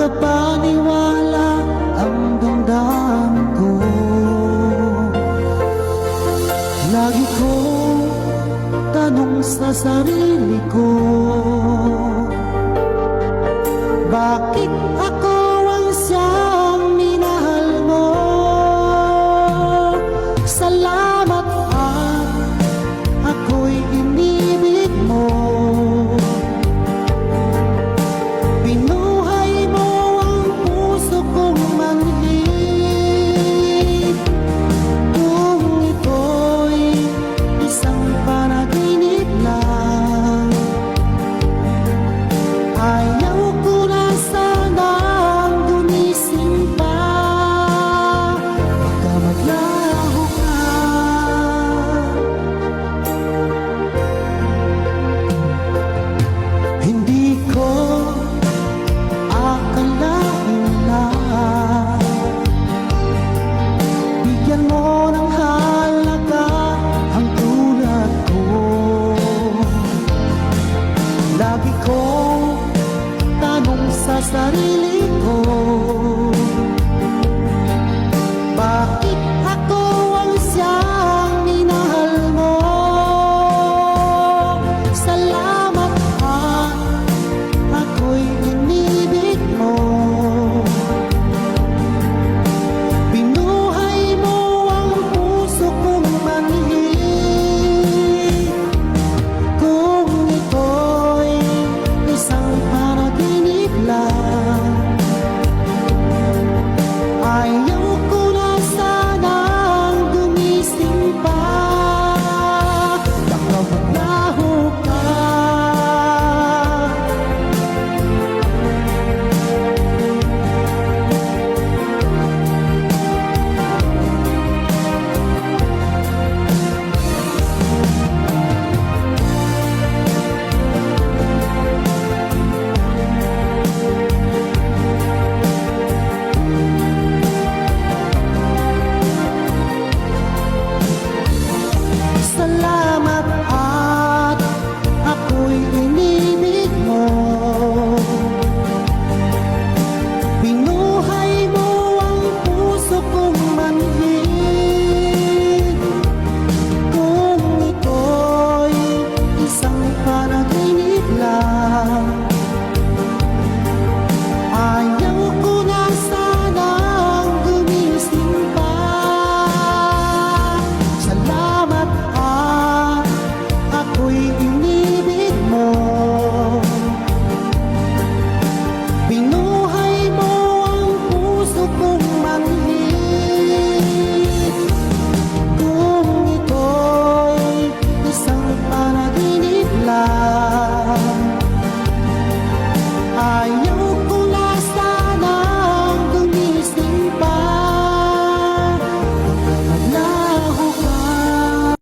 makapaniwala ang damdamin ko. Lagi kong tanong sa sarili ko, bakit ako ang siyang minahal mo? Salamat at ako'y inibig mo. Binuhay mo ang puso kong manhid. Kung ito'y isang panaginip lang, ayaw ko na sanang gumising pa. Baka maglaho ka. Hindi ko akalain na bigyan mo ng halaga ang tulad ko. Lagi kong tanong sa sarili ko,